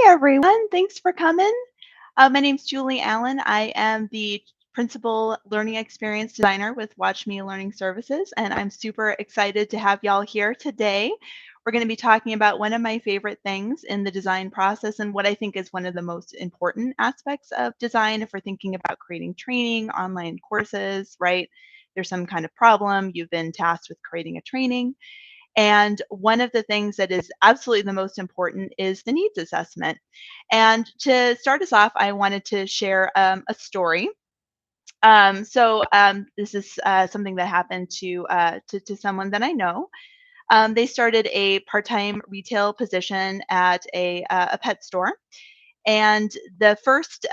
everyone. Thanks for coming. My name's Julie Allen. I am the Principal Learning Experience Designer with Watch Me Learning Services, and I'm super excited to have y'all here today. We're going to be talking about one of my favorite things in the design process and what I think is one of the most important aspects of design if we're thinking about creating training, online courses, right? There's some kind of problem, you've been tasked with creating a training. And one of the things that is absolutely the most important is the needs assessment. And to start us off, I wanted to share a story. This is something that happened to someone that I know. They started a part-time retail position at a pet store, and the first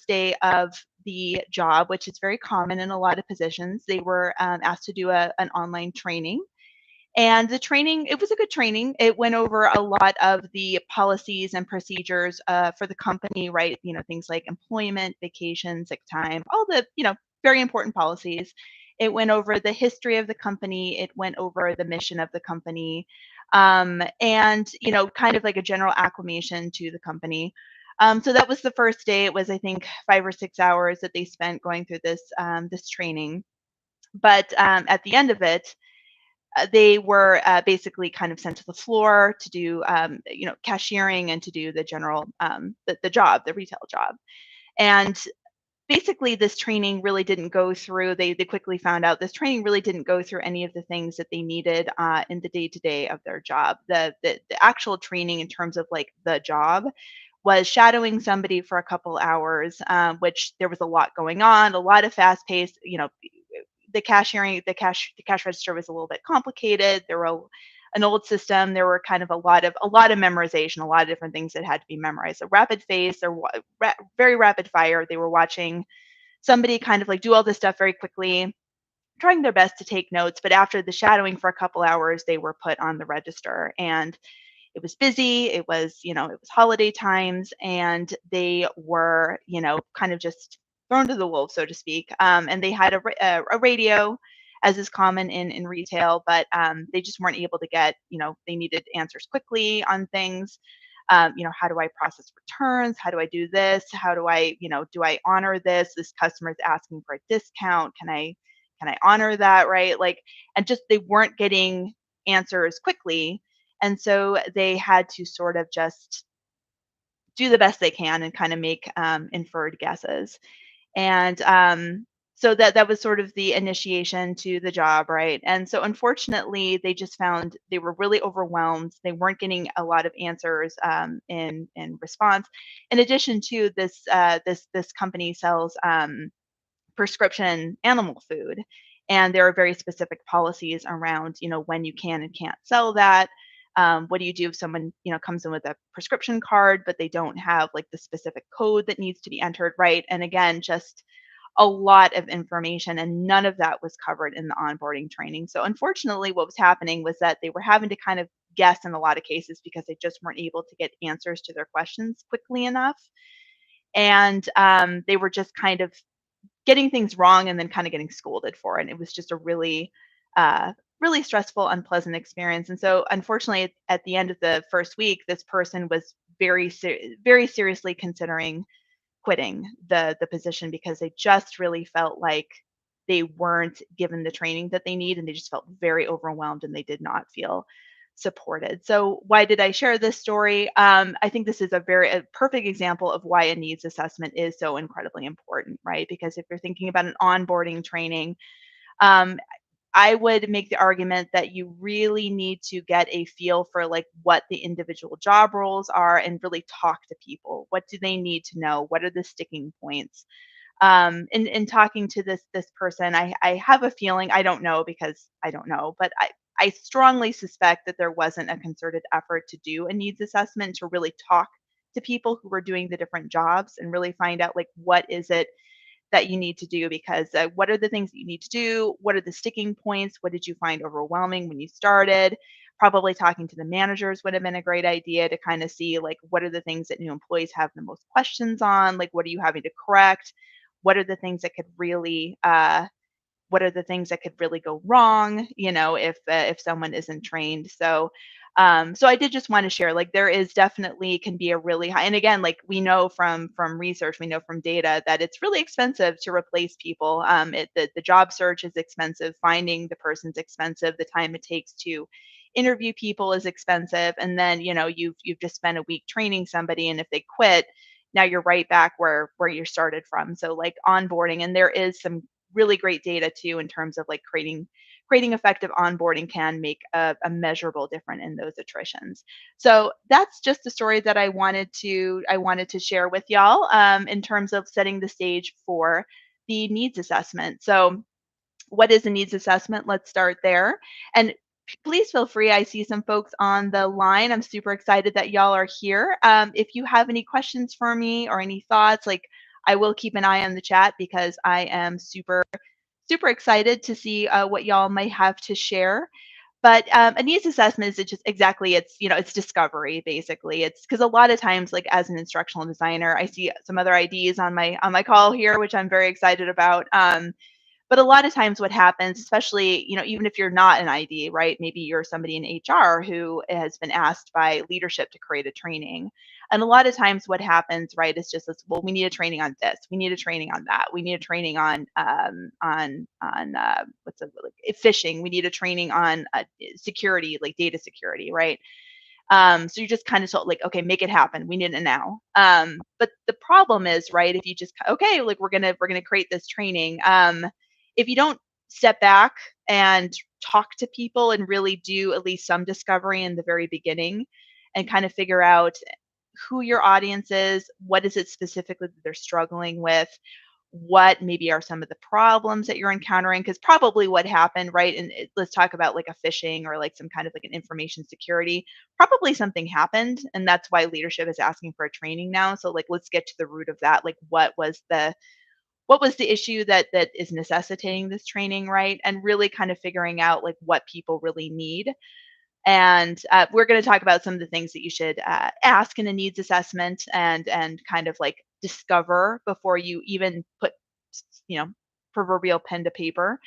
day of the job, which is very common in a lot of positions, they were asked to do an online training. And the training, it was a good training. It went over a lot of the policies and procedures for the company, right? Things like employment, vacation, sick time, all the, very important policies. It went over the history of the company. It went over the mission of the company, and, kind of like a general acclimation to the company. So that was the first day. It was, I think, 5 or 6 hours that they spent going through this training. But at the end of it, they were basically kind of sent to the floor to do, cashiering and to do the general, the job, the retail job. And basically, this training really didn't go through. They quickly found out this training really didn't go through any of the things that they needed in the day to day of their job. The actual training in terms of like the job was shadowing somebody for a couple hours, which there was a lot going on, a lot of fast paced, the cash register was a little bit complicated. There were an old system. There were kind of a lot of memorization, a lot of different things that had to be memorized. So rapid phase or very rapid fire. They were watching somebody kind of like do all this stuff very quickly, trying their best to take notes. But after the shadowing for a couple hours, they were put on the register, and it was busy. It was holiday times, and they were, kind of just thrown to the wolves, so to speak. And they had a radio, as is common in retail, but they just weren't able to get, they needed answers quickly on things. How do I process returns? How do I do this? How do I, do I honor this? This customer is asking for a discount. Can I honor that? Right? Like, and just they weren't getting answers quickly, and so they had to sort of just do the best they can and kind of make inferred guesses. And so that was sort of the initiation to the job, right? And so unfortunately, they just found they were really overwhelmed. They weren't getting a lot of answers in response. In addition to this, this company sells prescription animal food, and there are very specific policies around, when you can and can't sell that. What do you do if someone, comes in with a prescription card but they don't have like the specific code that needs to be entered, right? And again, just a lot of information, and none of that was covered in the onboarding training. So unfortunately, what was happening was that they were having to kind of guess in a lot of cases because they just weren't able to get answers to their questions quickly enough. And they were just kind of getting things wrong and then kind of getting scolded for it. And it was just a really stressful, unpleasant experience. And so, unfortunately, at the end of the first week, this person was very seriously considering quitting the position because they just really felt like they weren't given the training that they need, and they just felt very overwhelmed and they did not feel supported. So why did I share this story? I think this is a perfect example of why a needs assessment is so incredibly important, right? Because if you're thinking about an onboarding training, um, I would make the argument that you really need to get a feel for like what the individual job roles are and really talk to people. What do they need to know? What are the sticking points? In talking to this person, I have a feeling, I don't know because I don't know, but I strongly suspect that there wasn't a concerted effort to do a needs assessment to really talk to people who were doing the different jobs and really find out like what is it that you need to do, because what are the things that you need to do? What are the sticking points? What did you find overwhelming when you started? Probably talking to the managers would have been a great idea to kind of see like what are the things that new employees have the most questions on? Like what are you having to correct? What are the things that could really what are the things that could really go wrong, if someone isn't trained? So So I did just want to share, like, there is definitely can be a really high, and again, like we know from research, we know from data that it's really expensive to replace people. The job search is expensive, finding the person's expensive, the time it takes to interview people is expensive, and then you've just spent a week training somebody, and if they quit, now you're right back where you started from. So like onboarding, and there is some really great data too in terms of like creating effective onboarding can make a measurable difference in those attritions. So that's just the story that I wanted to share with y'all, in terms of setting the stage for the needs assessment. So what is a needs assessment? Let's start there. And please feel free. I see some folks on the line. I'm super excited that y'all are here. If you have any questions for me or any thoughts, like, I will keep an eye on the chat because I am super excited to see what y'all might have to share. But a needs assessment is just exactly, it's discovery basically. It's because a lot of times, like as an instructional designer, I see some other IDs on my call here, which I'm very excited about. But a lot of times what happens, especially, even if you're not an ID, right? Maybe you're somebody in HR who has been asked by leadership to create a training. And a lot of times what happens, right, is just this, well, we need a training on this, we need a training on that, we need a training on what's it like phishing, we need a training on security, like data security, right? So you just kind of told like, okay, make it happen. We need it now. But the problem is, right, if you just, okay, like we're gonna create this training. If you don't step back and talk to people and really do at least some discovery in the very beginning and kind of figure out who your audience is, what is it specifically that they're struggling with, what maybe are some of the problems that you're encountering, because probably what happened, right, and let's talk about like a phishing or like some kind of like an information security, probably something happened, and that's why leadership is asking for a training now. So like, let's get to the root of that, like what was the issue that is necessitating this training, right? And really kind of figuring out like what people really need. And we're going to talk about some of the things that you should ask in a needs assessment and kind of like discover before you even put, you know, proverbial pen to paper.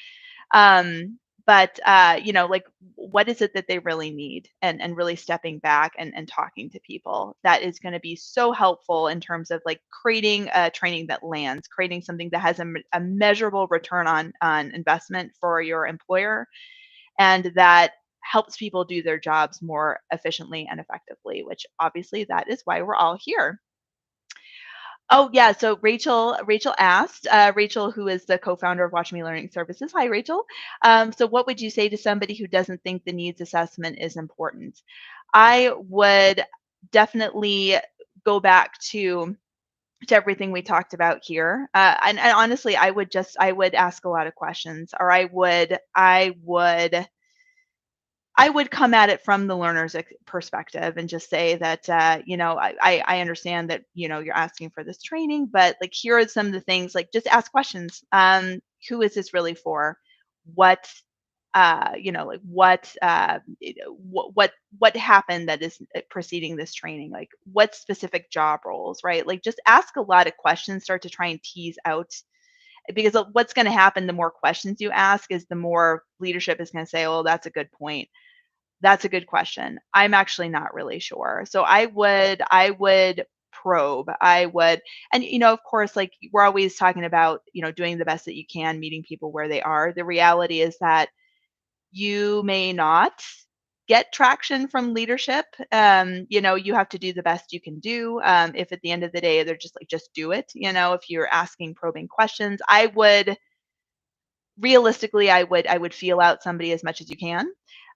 But like, what is it that they really need, and really stepping back and talking to people, that is going to be so helpful in terms of like creating a training that lands, creating something that has a measurable return on investment for your employer, and that helps people do their jobs more efficiently and effectively, which obviously that is why we're all here. Oh yeah, so Rachel asked, Rachel, who is the co-founder of Watch Me Learning Services. Hi, Rachel. So what would you say to somebody who doesn't think the needs assessment is important? I would definitely go back to everything we talked about here. And honestly, I would ask a lot of questions, or I would come at it from the learner's perspective and just say that, I understand that, you're asking for this training, but like, here are some of the things, like, just ask questions. Who is this really for? What, like what happened that is preceding this training? Like, what specific job roles, right? Like, just ask a lot of questions, start to try and tease out, because what's going to happen, the more questions you ask is the more leadership is going to say, oh, that's a good point, that's a good question. I'm actually not really sure. So I would probe. I would, and of course, like, we're always talking about, doing the best that you can, meeting people where they are. The reality is that you may not get traction from leadership. You have to do the best you can do. If at the end of the day they're just like, just do it. If you're asking probing questions, I would feel out somebody as much as you can,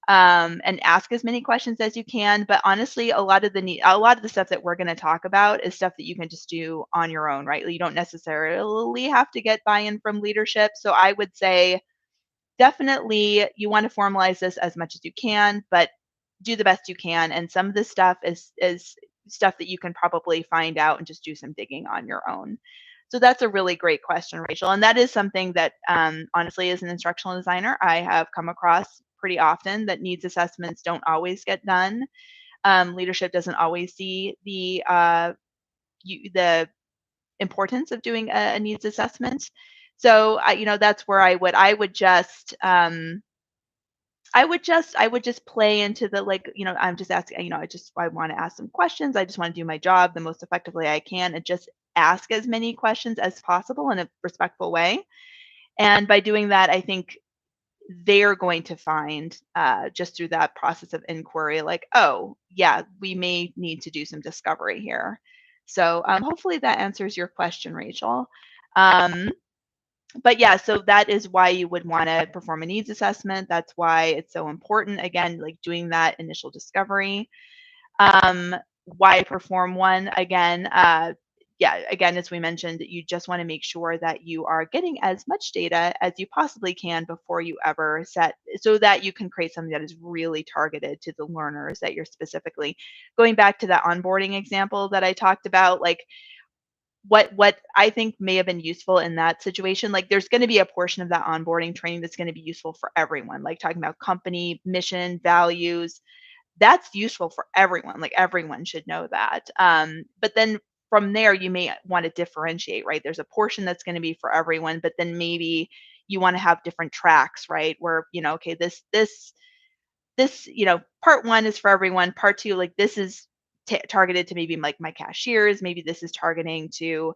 and ask as many questions as you can. But honestly, a lot of the stuff that we're going to talk about is stuff that you can just do on your own, right? You don't necessarily have to get buy-in from leadership. So I would say definitely you want to formalize this as much as you can, but do the best you can. And some of this stuff is stuff that you can probably find out and just do some digging on your own. So that's a really great question, Rachel. And that is something that, honestly, as an instructional designer, I have come across pretty often, that needs assessments don't always get done. Leadership doesn't always see the importance of doing a needs assessment. So that's where I would just I would just play into the, like, I'm just asking, I want to ask some questions. I just want to do my job the most effectively I can and just ask as many questions as possible in a respectful way. And by doing that, I think they're going to find, just through that process of inquiry, like, oh, yeah, we may need to do some discovery here. So hopefully that answers your question, Rachel. Um, but yeah, so that is why you would want to perform a needs assessment. That's why it's so important. Again, like doing that initial discovery. Um, why perform one? Again, yeah, again, as we mentioned, you just want to make sure that you are getting as much data as you possibly can before you ever set, so that you can create something that is really targeted to the learners that you're specifically going back to that onboarding example that I talked about. Like, what I think may have been useful in that situation, like there's going to be a portion of that onboarding training that's going to be useful for everyone, like talking about company mission, values. That's useful for everyone. Like everyone should know that. But then from there, you may want to differentiate, right? There's a portion that's going to be for everyone, but then maybe you want to have different tracks, right? Where, okay, this, part one is for everyone. Part two, like this is targeted to maybe like my cashiers. Maybe this is targeting to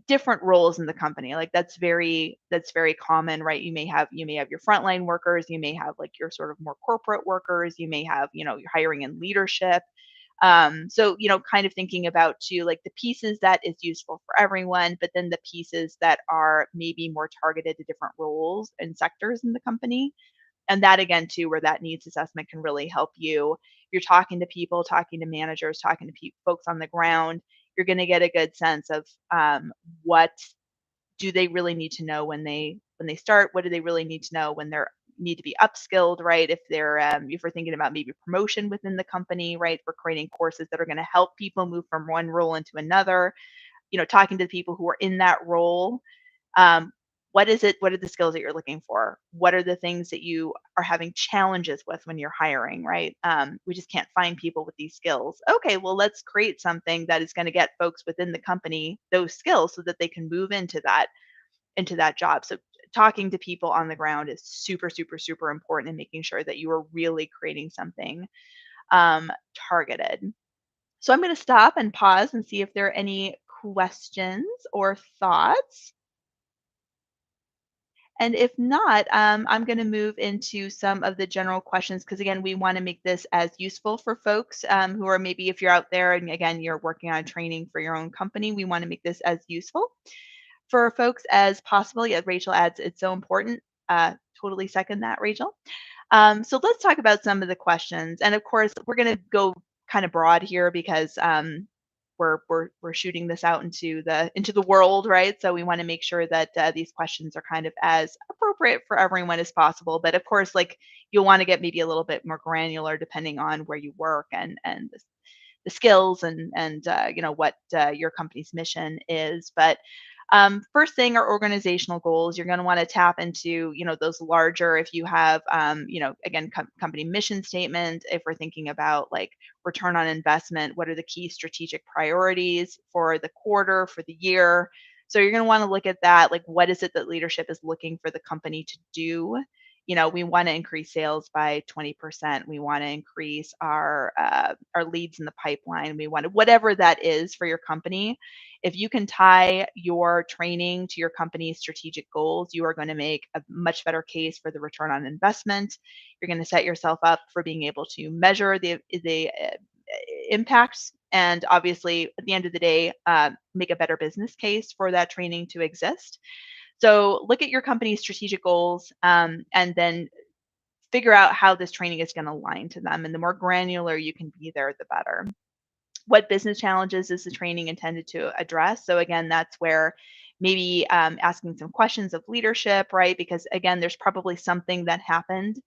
different roles in the company. Like that's very common, right? You may have your frontline workers. You may have like your sort of more corporate workers. You may have, your hiring and leadership. So, kind of thinking about too, like the pieces that is useful for everyone, but then the pieces that are maybe more targeted to different roles and sectors in the company. And that again too, where that needs assessment can really help you. If you're talking to people, talking to managers, talking to folks on the ground, you're going to get a good sense of, what do they really need to know when they start. What do they really need to know when they're need to be upskilled, right? If we're thinking about maybe promotion within the company, right? We're creating courses that are going to help people move from one role into another. Talking to the people who are in that role, um, what is it? What are the skills that you're looking for? What are the things that you are having challenges with when you're hiring, right? We just can't find people with these skills. Okay, well, let's create something that is going to get folks within the company those skills so that they can move into that job. So talking to people on the ground is super, super, super important, and making sure that you are really creating something um, targeted. So I'm going to stop and pause and see if there are any questions or thoughts. And if not, I'm going to move into some of the general questions because, again, we want to make this as useful for folks who are maybe, if you're out there and again, you're working on training for your own company, we want to make this as useful for folks as possible. Yeah, Rachel adds, it's so important. Totally second that, Rachel. So let's talk about some of the questions. And of course, we're going to go kind of broad here because we're shooting this out into the world, right? So we want to make sure that these questions are kind of as appropriate for everyone as possible. But of course, like you'll want to get maybe a little bit more granular depending on where you work and the skills and what your company's mission is. But first thing are organizational goals. You're going to want to tap into those larger. If you have again company mission statement. If we're thinking about like return on investment, what are the key strategic priorities for the quarter, for the year? So you're going to want to look at that. Like, what is it that leadership is looking for the company to do? We want to increase sales by 20%. We want to increase our leads in the pipeline. We want to, whatever that is for your company. If you can tie your training to your company's strategic goals, you are going to make a much better case for the return on investment. You're going to set yourself up for being able to measure the impacts, and obviously at the end of the day, make a better business case for that training to exist. So look at your company's strategic goals, and then figure out how this training is going to align to them. And the more granular you can be there, the better. What business challenges is the training intended to address? So again, that's where maybe asking some questions of leadership, right? Because again, there's probably something that happened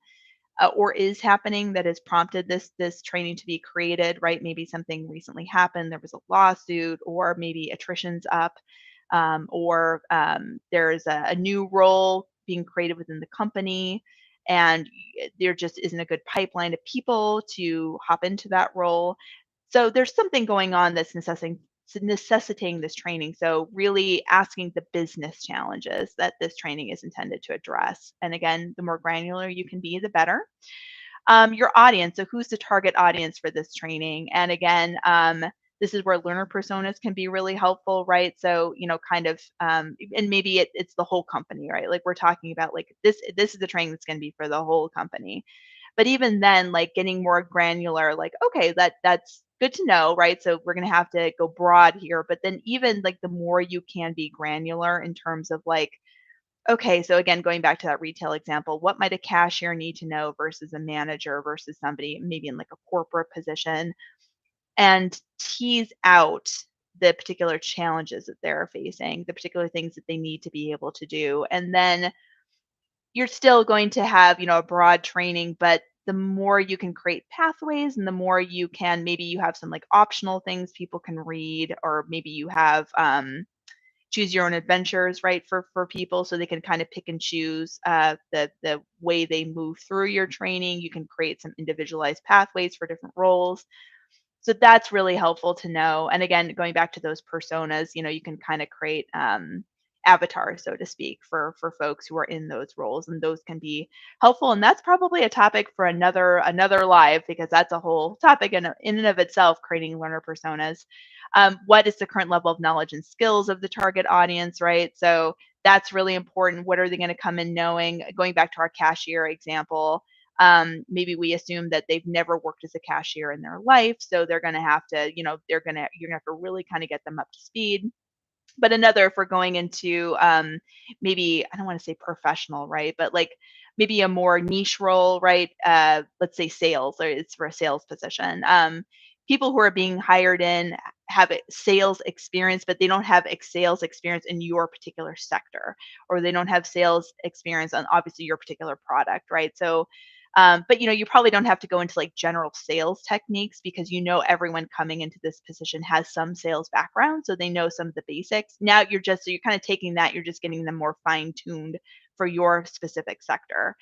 or is happening that has prompted this training to be created, right? Maybe something recently happened, there was a lawsuit, or maybe attrition's up, or there's a new role being created within the company, and there just isn't a good pipeline of people to hop into that role. So there's something going on that's necessitating this training. So really asking the business challenges that this training is intended to address. And again, the more granular you can be, the better. Your audience. So who's the target audience for this training? And again, this is where learner personas can be really helpful, right? So, kind of, and maybe it's the whole company, right? Like we're talking about like this is the training that's going to be for the whole company. But even then, like getting more granular, like, okay, that's good to know, right? So we're going to have to go broad here. But then even like the more you can be granular in terms of like, okay, so again, going back to that retail example, what might a cashier need to know versus a manager versus somebody maybe in like a corporate position, and tease out the particular challenges that they're facing, the particular things that they need to be able to do. And then you're still going to have, a broad training, but the more you can create pathways and the more you can, maybe you have some like optional things people can read, or maybe you have choose your own adventures, right, for people, so they can kind of pick and choose the way they move through your training. You can create some individualized pathways for different roles. So that's really helpful to know. And again, going back to those personas, you can kind of create avatars, so to speak, for folks who are in those roles, and those can be helpful. And that's probably a topic for another live, because that's a whole topic in and of itself, creating learner personas. What is the current level of knowledge and skills of the target audience, right? So that's really important. What are they going to come in knowing? Going back to our cashier example, maybe we assume that they've never worked as a cashier in their life, so they're going to have to, you're going to have to really kind of get them up to speed. But another, if we're going into maybe, I don't want to say professional, right, but like maybe a more niche role, right? Let's say sales, or it's for a sales position. People who are being hired in have sales experience, but they don't have sales experience in your particular sector, or they don't have sales experience on obviously your particular product, right? So but you probably don't have to go into like general sales techniques, because everyone coming into this position has some sales background, so they know some of the basics. Now you're kind of taking that, you're just getting them more fine tuned for your specific sector.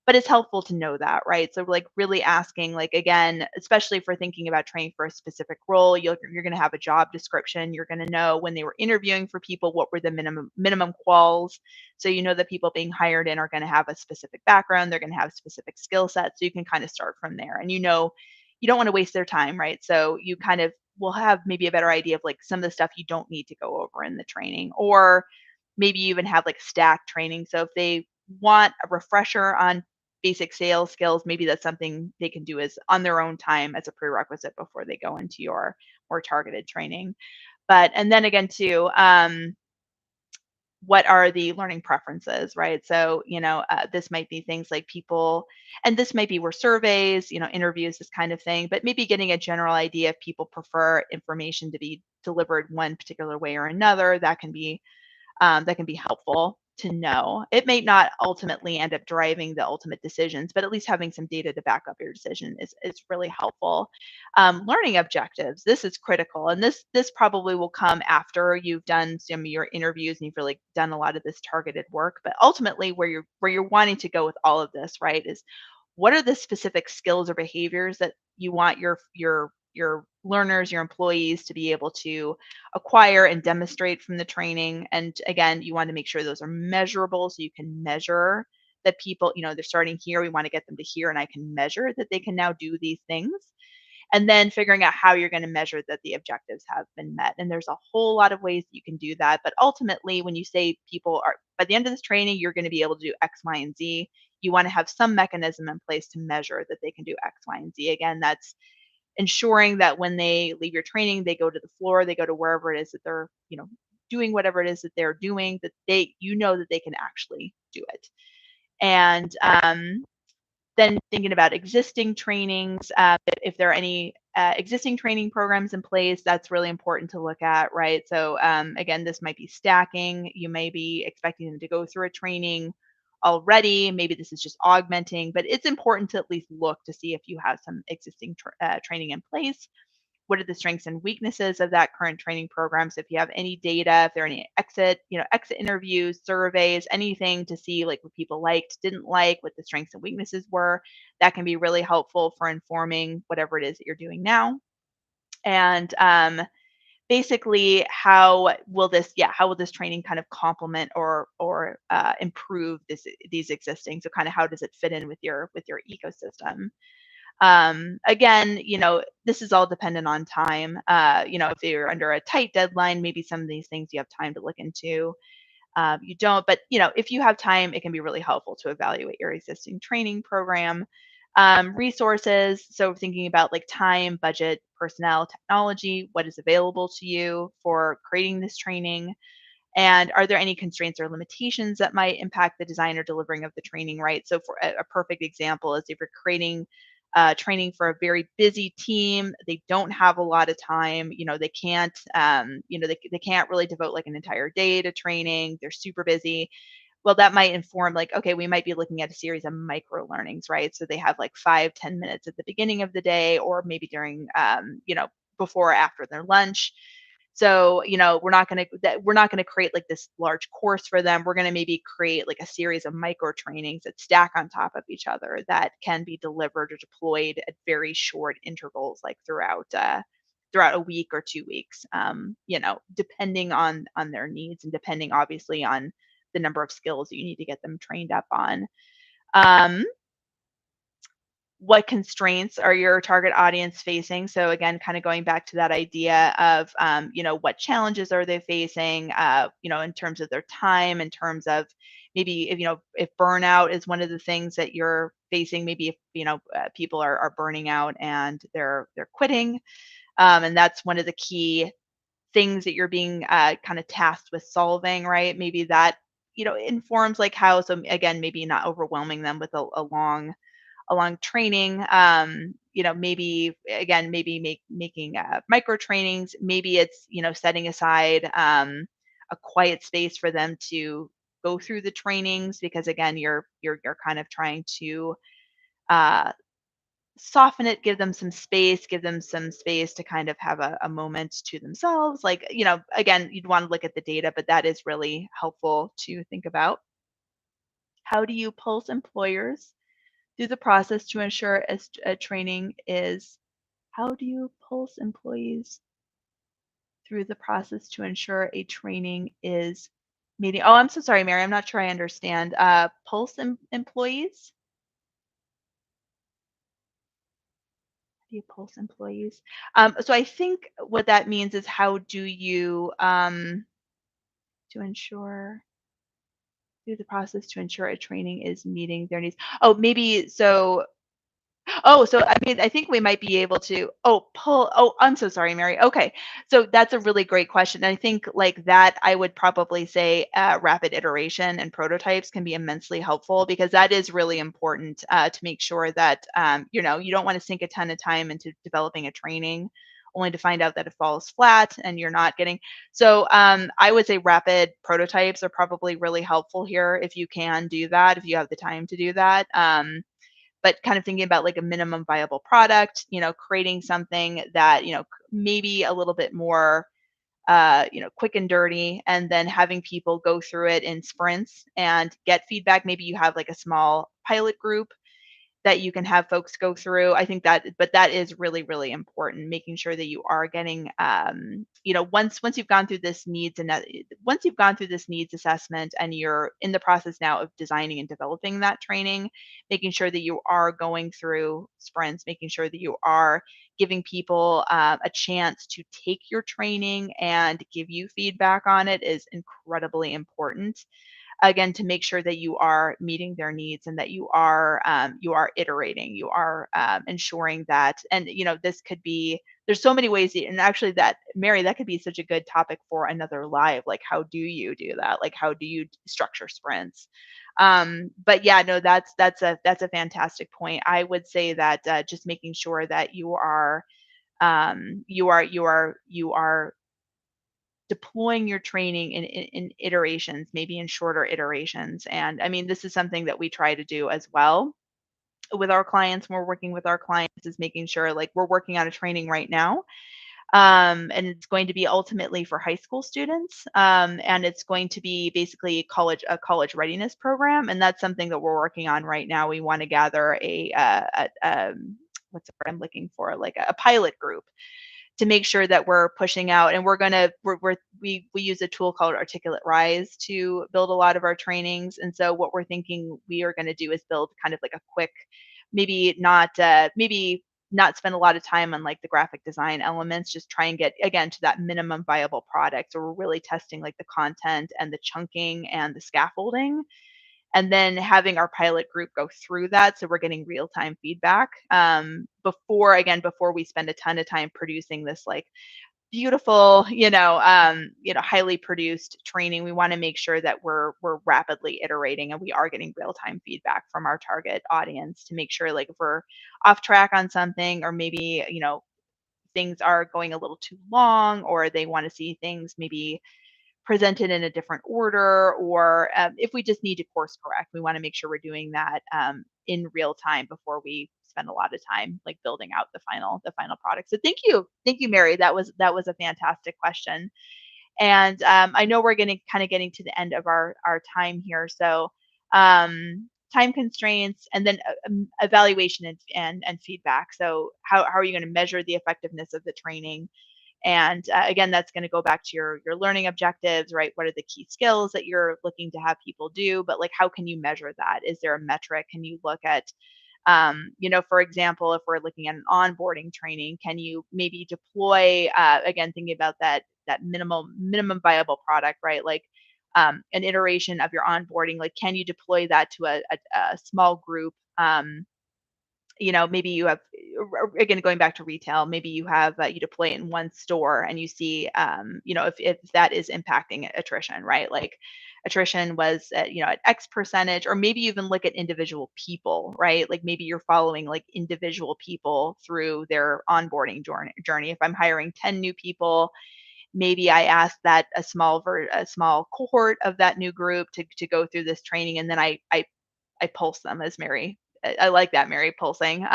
But it's helpful to know that, right? So like really asking, like, again, especially if we're thinking about training for a specific role, you're going to have a job description. You're going to know when they were interviewing for people, what were the minimum quals. So the people being hired in are going to have a specific background. They're going to have specific skill sets. So you can kind of start from there. And you don't want to waste their time, right? So you kind of will have maybe a better idea of like some of the stuff you don't need to go over in the training, or maybe you even have like stack training. So if they want a refresher on basic sales skills, maybe that's something they can do as on their own time as a prerequisite before they go into your more targeted training. But and then again too, what are the learning preferences, right? So, this might be things like people, and this might be where surveys, interviews, this kind of thing, but maybe getting a general idea if people prefer information to be delivered one particular way or another. That can be helpful to know. It may not ultimately end up driving the ultimate decisions, but at least having some data to back up your decision is really helpful. Learning objectives. This is critical, and this probably will come after you've done some of your interviews and you've really done a lot of this targeted work. But ultimately, where you're wanting to go with all of this, right, is what are the specific skills or behaviors that you want your learners, your employees to be able to acquire and demonstrate from the training. And again, you want to make sure those are measurable, so you can measure that people, they're starting here. We want to get them to here, and I can measure that they can now do these things. And then figuring out how you're going to measure that the objectives have been met. And there's a whole lot of ways that you can do that. But ultimately, when you say people are, by the end of this training, you're going to be able to do X, Y, and Z, you want to have some mechanism in place to measure that they can do X, Y, and Z. Again, that's ensuring that when they leave your training, they go to the floor, they go to wherever it is that they're, doing whatever it is that they're doing, that that they can actually do it. And then thinking about existing trainings, if there are any existing training programs in place, that's really important to look at, right? So again, this might be stacking. You may be expecting them to go through a training already. Maybe this is just augmenting, but it's important to at least look to see if you have some existing training in place. What are the strengths and weaknesses of that current training program? So if you have any data, if there are any exit interviews, surveys, anything to see like what people liked, didn't like, what the strengths and weaknesses were, that can be really helpful for informing whatever it is that you're doing now. And basically how will this training kind of complement or improve these existing, so kind of how does it fit in with your ecosystem. Again, this is all dependent on time. If you're under a tight deadline, maybe some of these things you have time to look into. You don't, but if you have time, it can be really helpful to evaluate your existing training program. Resources, so thinking about like time, budget, personnel, technology, what is available to you for creating this training, and are there any constraints or limitations that might impact the design or delivering of the training, right? So for a perfect example is if you're creating training for a very busy team, they don't have a lot of time, they can't, they can't really devote like an entire day to training. They're super busy. Well, that might inform like, okay, we might be looking at a series of micro learnings, right? So they have like 5, 10 minutes at the beginning of the day, or maybe during, before or after their lunch. So, we're not going to create like this large course for them. We're going to maybe create like a series of micro trainings that stack on top of each other that can be delivered or deployed at very short intervals, like throughout a week or 2 weeks, depending on their needs and depending obviously on the number of skills that you need to get them trained up on. Um, what constraints are your target audience facing? So again, kind of going back to that idea of, what challenges are they facing, in terms of their time, in terms of maybe if burnout is one of the things that you're facing, maybe if, people are burning out and they're quitting. And that's one of the key things that you're being kind of tasked with solving, right? Maybe that, informs like how, so again, maybe not overwhelming them with a long training. Maybe again, maybe making micro trainings. Maybe it's setting aside a quiet space for them to go through the trainings, because again, you're kind of trying to uh, soften it, give them some space to kind of have a moment to themselves. Like again, you'd want to look at the data, but that is really helpful to think about. How do you pulse employers through the process to ensure a training is how do you pulse employees through the process to ensure a training is meeting? Oh, I'm so sorry, Mary. I'm not sure I understand. Pulse employees? How do you pulse employees? So I think what that means is how do you to ensure through the process to ensure a training is meeting their needs. Oh, maybe so. Oh, so I mean, I think we might be able to, I'm so sorry, Mary. Okay. So that's a really great question. I think like that, I would probably say rapid iteration and prototypes can be immensely helpful, because that is really important to make sure that, you don't want to sink a ton of time into developing a training only to find out that it falls flat and you're not getting. So I would say rapid prototypes are probably really helpful here if you can do that, if you have the time to do that. But kind of thinking about like a minimum viable product, creating something that, maybe a little bit more, quick and dirty, and then having people go through it in sprints and get feedback. Maybe you have like a small pilot group that you can have folks go through. I think that, but that is really, really important, making sure that you are getting, once you've gone through this needs and that, once you've gone through this needs assessment and you're in the process now of designing and developing that training, making sure that you are going through sprints, making sure that you are giving people a chance to take your training and give you feedback on it is incredibly important, again, to make sure that you are meeting their needs and that you are iterating, you are ensuring that. And this could be, there's so many ways, and actually that, Mary, that could be such a good topic for another live, like how do you do that, like how do you structure sprints. But yeah, no, that's a fantastic point. I would say that just making sure that you are deploying your training in iterations, maybe in shorter iterations. And I mean, this is something that we try to do as well with our clients when we're working with our clients, is making sure, like, we're working on a training right now. And it's going to be ultimately for high school students. And it's going to be basically a college readiness program. And that's something that we're working on right now. We want to gather what's the word I'm looking for? Like a pilot group to make sure that we're pushing out, and we use a tool called Articulate Rise to build a lot of our trainings. And so what we're thinking we are going to do is build kind of like a quick, maybe not spend a lot of time on like the graphic design elements, just try and get again to that minimum viable product. So we're really testing like the content and the chunking and the scaffolding, and then having our pilot group go through that, so we're getting real time feedback, before we spend a ton of time producing this like beautiful, highly produced training. We want to make sure that we're rapidly iterating and we are getting real time feedback from our target audience to make sure like if we're off track on something, or maybe things are going a little too long, or they want to see things maybe presented in a different order, or if we just need to course correct, we want to make sure we're doing that in real time before we spend a lot of time like building out the final product. So thank you, Mary. That was a fantastic question. And I know we're getting to the end of our time here. So time constraints, and then evaluation and feedback. So how are you going to measure the effectiveness of the training? And again, that's going to go back to your learning objectives, right? What are the key skills that you're looking to have people do? But like, how can you measure that? Is there a metric? Can you look at, for example, if we're looking at an onboarding training, can you maybe deploy, again, thinking about that minimum viable product, right? Like an iteration of your onboarding, like can you deploy that to a small group? Maybe you have, again, going back to retail, maybe you have, you deploy it in one store and you see, if that is impacting attrition, right? Like attrition was at X percentage, or maybe you even look at individual people, right? Like maybe you're following like individual people through their onboarding journey. If I'm hiring 10 new people, maybe I ask that a small cohort of that new group to go through this training, and then I pulse them, as Mary. I like that, Mary, pulsing.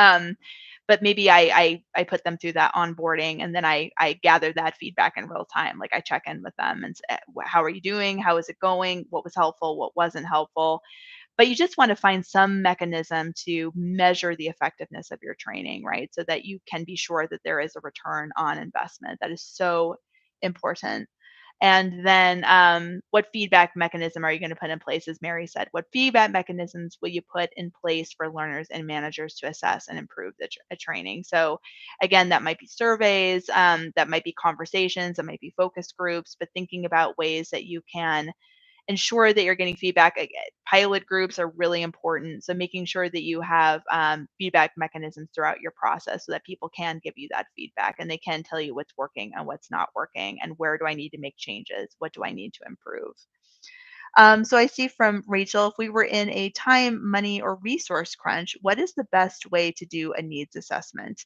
But maybe I put them through that onboarding, and then I gather that feedback in real time. Like I check in with them and say, how are you doing? How is it going? What was helpful? What wasn't helpful? But you just want to find some mechanism to measure the effectiveness of your training, right? So that you can be sure that there is a return on investment. That is so important. And then what feedback mechanism are you going to put in place? As Mary said, what feedback mechanisms will you put in place for learners and managers to assess and improve the training? So again, that might be surveys, that might be conversations, that might be focus groups, but thinking about ways that you can ensure that you're getting feedback. Pilot groups are really important. So making sure that you have feedback mechanisms throughout your process so that people can give you that feedback and they can tell you what's working and what's not working and where do I need to make changes? What do I need to improve? So I see from Rachel, if we were in a time, money, or resource crunch, what is the best way to do a needs assessment?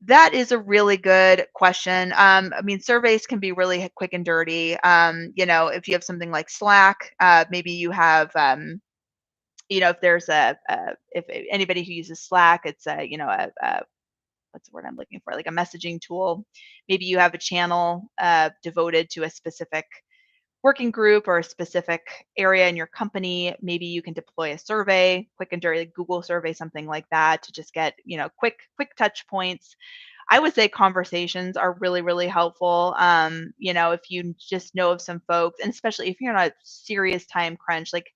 That is a really good question. I mean, surveys can be really quick and dirty. If you have something like Slack, maybe you have, if there's if anybody who uses Slack, it's what's the word I'm looking for? Like a messaging tool. Maybe you have a channel devoted to a specific working group or a specific area in your company. Maybe you can deploy a survey, quick and dirty, like Google survey, something like that, to just get quick touch points. I would say conversations are really, really helpful. If you just know of some folks, and especially if you're in a serious time crunch, like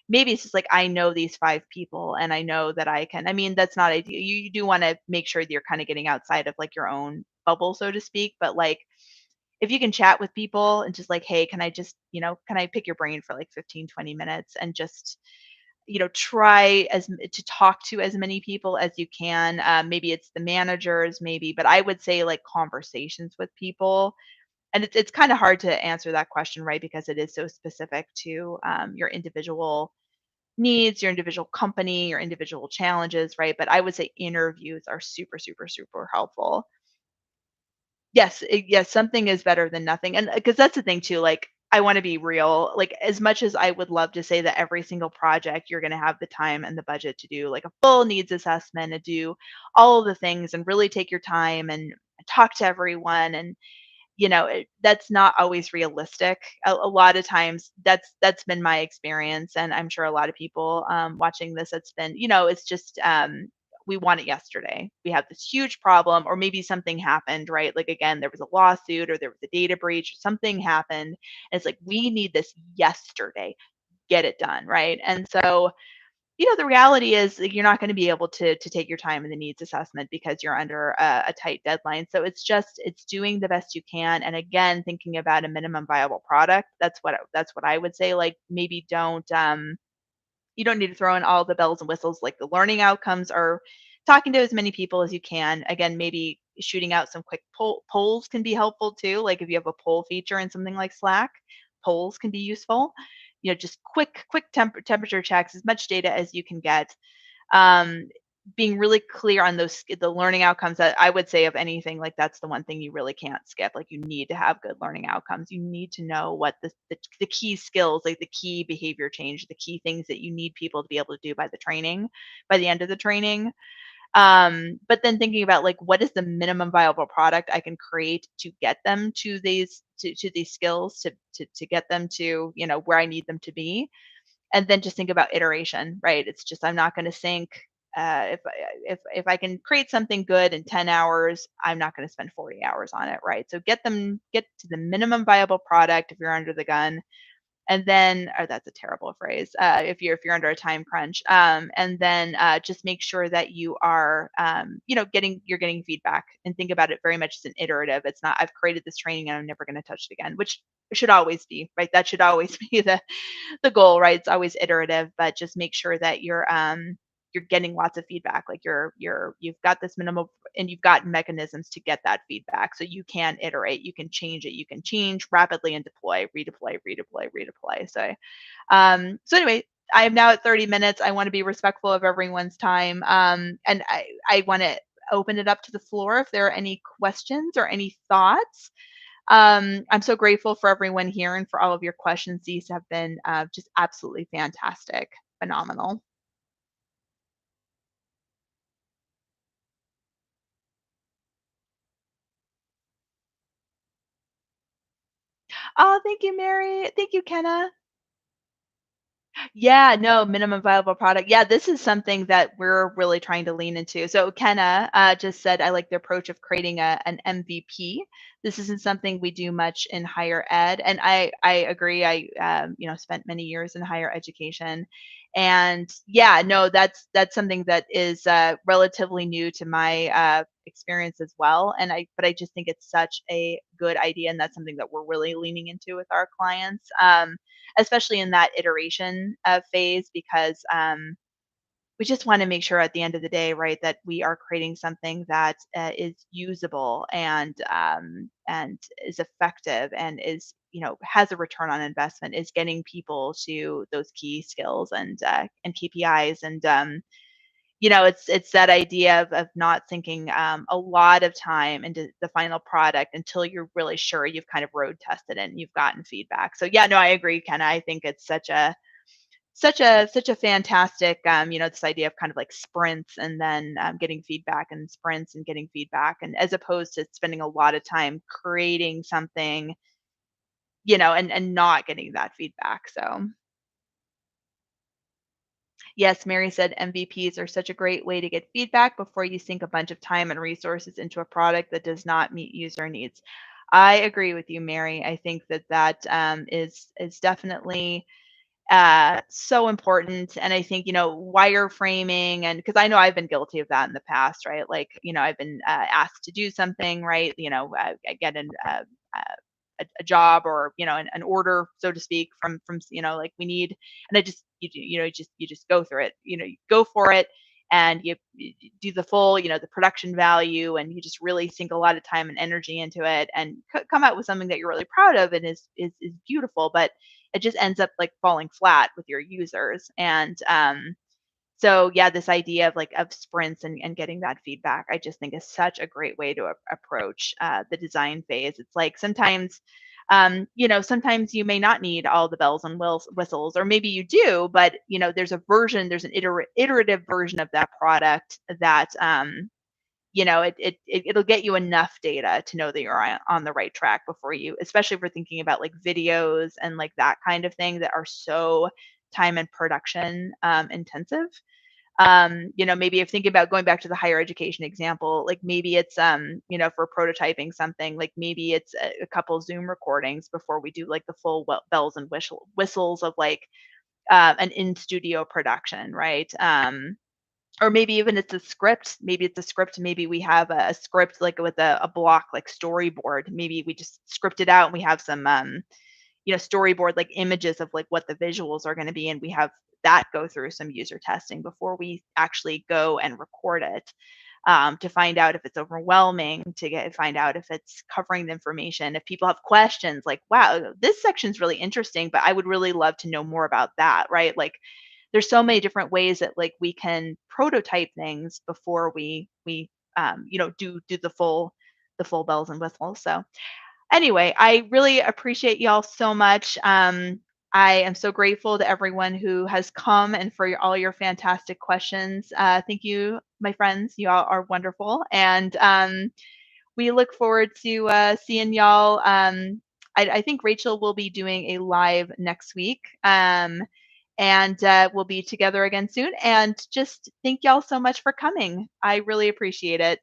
maybe it's just like, I know these 5 people and I know that I can, I mean, that's not ideal. You do want to make sure that you're kind of getting outside of like your own bubble, so to speak. But like, if you can chat with people and just like, hey, can I pick your brain for like 15, 20 minutes and just, try to talk to as many people as you can. Maybe it's the managers, maybe, but I would say like conversations with people. And it's kind of hard to answer that question, right? Because it is so specific to your individual needs, your individual company, your individual challenges, right? But I would say interviews are super, super, super helpful. Yes, something is better than nothing, and because that's the thing too, like, I wanna be real, like, as much as I would love to say that every single project you're gonna have the time and the budget to do, like, a full needs assessment and do all of the things and really take your time and talk to everyone, and, that's not always realistic. A lot of times, that's been my experience, and I'm sure a lot of people, watching this, it's been, it's just, we want it yesterday. We have this huge problem, or maybe something happened, right? Like again, there was a lawsuit or there was a data breach, or something happened. And it's like, we need this yesterday. Get it done, right? And so, the reality is that you're not going to be able to take your time in the needs assessment because you're under a tight deadline. So it's doing the best you can, and again, thinking about a minimum viable product. That's what I would say. Like maybe don't you don't need to throw in all the bells and whistles. Like the learning outcomes are talking to as many people as you can. Again, maybe shooting out some quick polls can be helpful too. Like if you have a poll feature in something like Slack, polls can be useful. Just quick temperature checks, as much data as you can get. um, Being really clear on the learning outcomes. That I would say, of anything, like that's the one thing you really can't skip. Like you need to have good learning outcomes. You need to know what the key skills, like the key behavior change, the key things that you need people to be able to do by the end of the training. But then thinking about, like, what is the minimum viable product I can create to get them to these skills, to get them to where I need them to be. And then just think about iteration, right? It's just, I'm not going to think, if I can create something good in 10 hours, I'm not going to spend 40 hours on it, right? So get to the minimum viable product if you're under the gun. And then, oh, that's a terrible phrase. If you're under a time crunch, and then just make sure that you are, getting feedback, and think about it very much as an iterative. It's not, I've created this training and I'm never going to touch it again, which should always be right. That should always be the goal, right? It's always iterative, but just make sure that you're getting lots of feedback. Like you've got this minimal, and you've got mechanisms to get that feedback, so you can iterate, you can change it, you can change rapidly and deploy, redeploy. So anyway, I am now at 30 minutes. I want to be respectful of everyone's time, and I want to open it up to the floor if there are any questions or any thoughts. I'm so grateful for everyone here and for all of your questions. These have been just absolutely fantastic, phenomenal. Oh, thank you, Mary. Thank you, Kenna. Yeah, no, minimum viable product. Yeah, this is something that we're really trying to lean into. So Kenna just said, I like the approach of creating an MVP. This isn't something we do much in higher ed, and I agree. I spent many years in higher education, and yeah, no, that's something that is relatively new to my experience as well. But I just think it's such a good idea, and that's something that we're really leaning into with our clients. Especially in that iteration phase, because we just want to make sure at the end of the day, right, that we are creating something that is usable, and is effective, and is has a return on investment, is getting people to those key skills and KPIs. And it's that idea of not sinking a lot of time into the final product until you're really sure you've kind of road tested it and you've gotten feedback. So yeah, no, I agree, Ken. I think it's such a fantastic, this idea of kind of like sprints, and then getting feedback, and sprints and getting feedback, and as opposed to spending a lot of time creating something, and not getting that feedback. So yes, Mary said MVPs are such a great way to get feedback before you sink a bunch of time and resources into a product that does not meet user needs. I agree with you, Mary. I think that is definitely so important. And I think, wireframing, and because I know I've been guilty of that in the past, right? Like, I've been asked to do something, right? I get a job, or an order, so to speak, from like, we need, and I just you just go through it, you go for it, and you do the full, the production value, and you just really sink a lot of time and energy into it, and come out with something that you're really proud of, and is beautiful. But it just ends up like falling flat with your users. And so yeah, this idea of like of sprints, and getting that feedback, I just think is such a great way to approach the design phase. It's like sometimes, sometimes you may not need all the bells and whistles, or maybe you do, but there's an iterative version of that product that it'll get you enough data to know that you're on the right track before you, especially if we're thinking about like videos and like that kind of thing that are so time and production intensive. Maybe if thinking about going back to the higher education example, like maybe it's for prototyping something, like maybe it's a couple Zoom recordings before we do like the full bells and whistles of like an in studio production, right? Or maybe even it's a script. Maybe it's a script. Maybe we have a script like with a block like storyboard. Maybe we just script it out and we have some storyboard like images of like what the visuals are going to be, and we have that go through some user testing before we actually go and record it, to find out if it's overwhelming, to find out if it's covering the information. If people have questions like, wow, this section's really interesting, but I would really love to know more about that, right? Like there's so many different ways that like we can prototype things before we do the full bells and whistles. So anyway, I really appreciate y'all so much. I am so grateful to everyone who has come and for all your fantastic questions. Thank you, my friends. You all are wonderful. And we look forward to seeing y'all. I think Rachel will be doing a live next week. And we'll be together again soon. And just thank y'all so much for coming. I really appreciate it.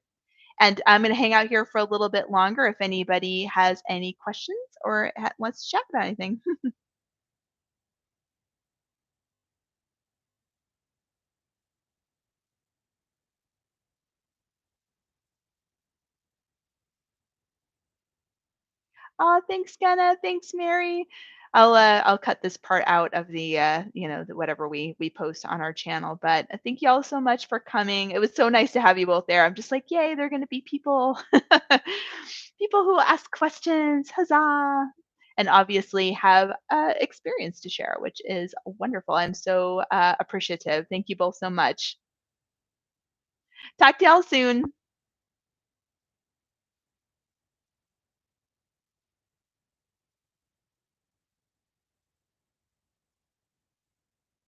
And I'm going to hang out here for a little bit longer if anybody has any questions or wants to chat about anything. Oh, thanks, Kenna. Thanks, Mary. I'll cut this part out of the whatever we post on our channel. But thank you all so much for coming. It was so nice to have you both there. I'm just like, yay, they're going to be people, people who ask questions. Huzzah! And obviously have experience to share, which is wonderful. I'm so appreciative. Thank you both so much. Talk to y'all soon.